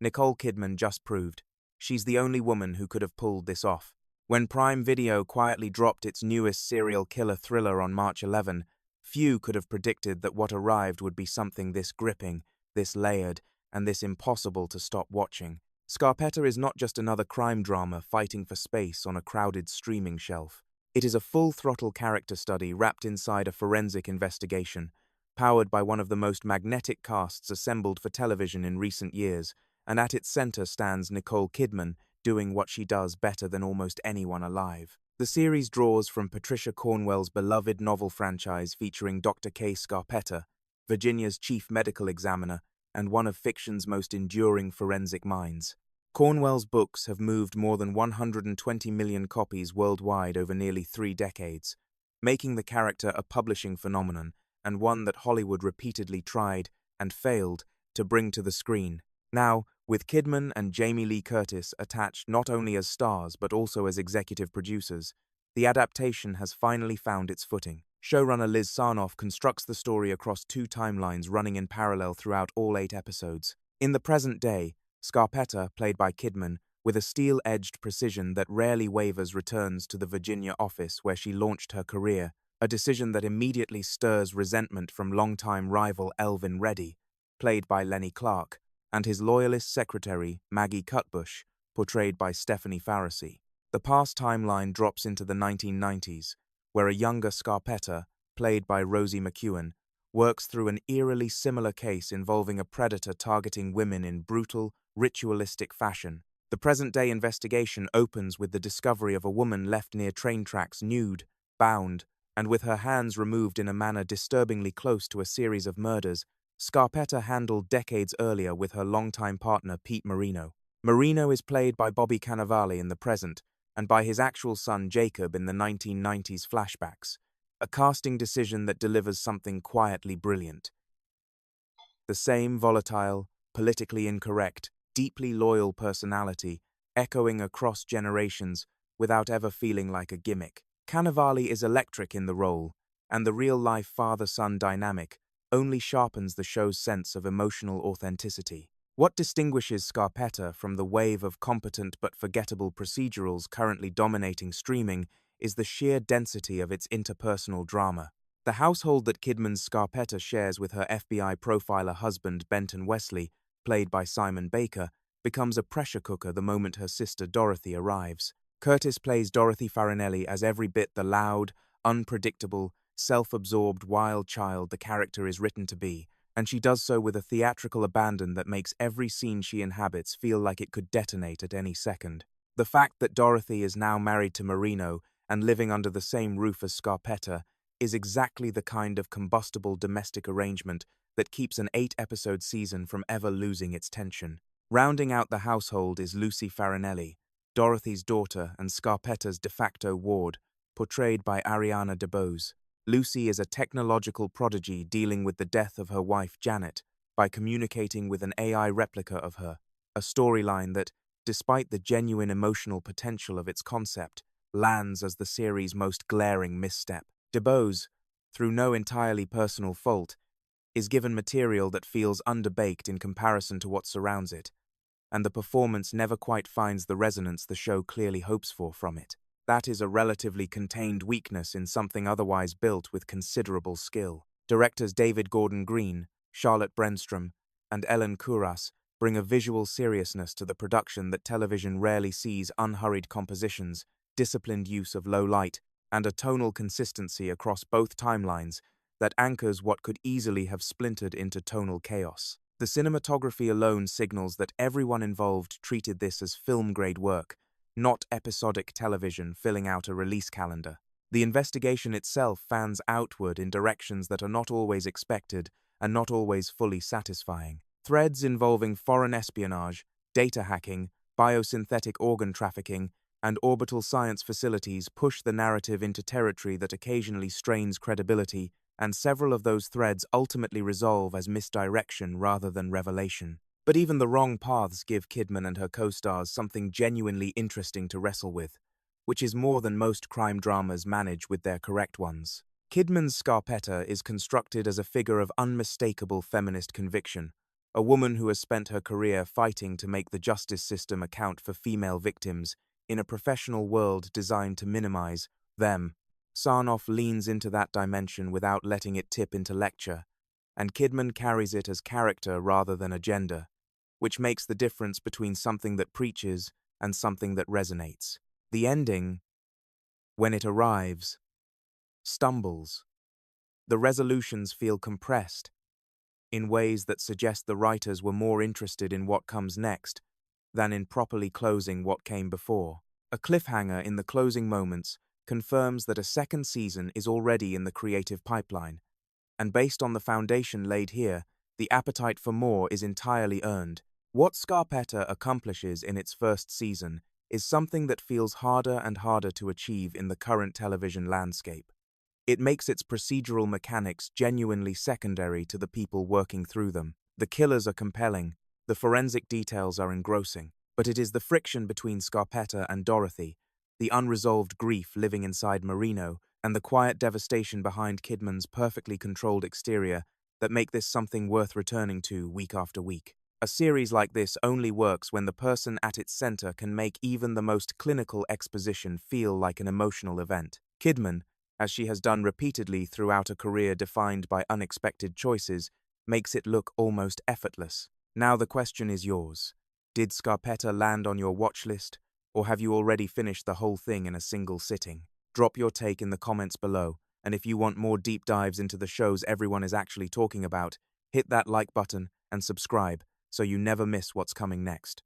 Nicole Kidman just proved she's the only woman who could have pulled this off. When Prime Video quietly dropped its newest serial killer thriller on March 11, few could have predicted that what arrived would be something this gripping, this layered, and this impossible to stop watching. Scarpetta is not just another crime drama fighting for space on a crowded streaming shelf. It is a full-throttle character study wrapped inside a forensic investigation, powered by one of the most magnetic casts assembled for television in recent years, and at its center stands Nicole Kidman, doing what she does better than almost anyone alive. The series draws from Patricia Cornwell's beloved novel franchise featuring Dr. K. Scarpetta, Virginia's chief medical examiner, and one of fiction's most enduring forensic minds. Cornwell's books have moved more than 120 million copies worldwide over nearly 3 decades, making the character a publishing phenomenon and one that Hollywood repeatedly tried and failed to bring to the screen. Now, with Kidman and Jamie Lee Curtis attached not only as stars but also as executive producers, the adaptation has finally found its footing. Showrunner Liz Sarnoff constructs the story across 2 timelines running in parallel throughout all 8 episodes. In the present day, Scarpetta, played by Kidman, with a steel-edged precision that rarely wavers, returns to the Virginia office where she launched her career, a decision that immediately stirs resentment from longtime rival Elvin Reddy, played by Lenny Clarke, and his loyalist secretary, Maggie Cutbush, portrayed by Stephanie Faracy. The past timeline drops into the 1990s, where a younger Scarpetta, played by Rosie McEwen, works through an eerily similar case involving a predator targeting women in brutal, ritualistic fashion. The present-day investigation opens with the discovery of a woman left near train tracks nude, bound, and with her hands removed in a manner disturbingly close to a series of murders Scarpetta handled decades earlier with her longtime partner Pete Marino. Marino is played by Bobby Cannavale in the present, and by his actual son Jacob in the 1990s flashbacks, a casting decision that delivers something quietly brilliant. The same volatile, politically incorrect, deeply loyal personality, echoing across generations without ever feeling like a gimmick. Cannavale is electric in the role, and the real-life father-son dynamic only sharpens the show's sense of emotional authenticity. What distinguishes Scarpetta from the wave of competent but forgettable procedurals currently dominating streaming is the sheer density of its interpersonal drama. The household that Kidman's Scarpetta shares with her FBI profiler husband Benton Wesley, played by Simon Baker, becomes a pressure cooker the moment her sister Dorothy arrives. Curtis plays Dorothy Farinelli as every bit the loud, unpredictable, self-absorbed wild child the character is written to be, and she does so with a theatrical abandon that makes every scene she inhabits feel like it could detonate at any second. The fact that Dorothy is now married to Marino and living under the same roof as Scarpetta is exactly the kind of combustible domestic arrangement that keeps an 8-episode season from ever losing its tension. Rounding out the household is Lucy Farinelli, Dorothy's daughter and Scarpetta's de facto ward, portrayed by Ariana DeBose. Lucy is a technological prodigy dealing with the death of her wife Janet by communicating with an AI replica of her, a storyline that, despite the genuine emotional potential of its concept, lands as the series' most glaring misstep. DeBose, through no entirely personal fault, is given material that feels underbaked in comparison to what surrounds it, and the performance never quite finds the resonance the show clearly hopes for from it. That is a relatively contained weakness in something otherwise built with considerable skill. Directors David Gordon Green, Charlotte Brenstrom, and Ellen Kuras bring a visual seriousness to the production that television rarely sees: unhurried compositions, disciplined use of low light, and a tonal consistency across both timelines that anchors what could easily have splintered into tonal chaos. The cinematography alone signals that everyone involved treated this as film-grade work, not episodic television filling out a release calendar. The investigation itself fans outward in directions that are not always expected and not always fully satisfying. Threads involving foreign espionage, data hacking, biosynthetic organ trafficking, and orbital science facilities push the narrative into territory that occasionally strains credibility, and several of those threads ultimately resolve as misdirection rather than revelation. But even the wrong paths give Kidman and her co-stars something genuinely interesting to wrestle with, which is more than most crime dramas manage with their correct ones. Kidman's Scarpetta is constructed as a figure of unmistakable feminist conviction, a woman who has spent her career fighting to make the justice system account for female victims in a professional world designed to minimize them. Sarnoff leans into that dimension without letting it tip into lecture, and Kidman carries it as character rather than agenda, which makes the difference between something that preaches and something that resonates. The ending, when it arrives, stumbles. The resolutions feel compressed, in ways that suggest the writers were more interested in what comes next than in properly closing what came before. A cliffhanger in the closing moments confirms that a second season is already in the creative pipeline, and based on the foundation laid here, the appetite for more is entirely earned. What Scarpetta accomplishes in its first season is something that feels harder and harder to achieve in the current television landscape. It makes its procedural mechanics genuinely secondary to the people working through them. The killers are compelling, the forensic details are engrossing, but it is the friction between Scarpetta and Dorothy, the unresolved grief living inside Marino, and the quiet devastation behind Kidman's perfectly controlled exterior that make this something worth returning to week after week. A series like this only works when the person at its center can make even the most clinical exposition feel like an emotional event. Kidman, as she has done repeatedly throughout a career defined by unexpected choices, makes it look almost effortless. Now the question is yours. Did Scarpetta land on your watch list, or have you already finished the whole thing in a single sitting? Drop your take in the comments below, and if you want more deep dives into the shows everyone is actually talking about, hit that like button and subscribe so you never miss what's coming next.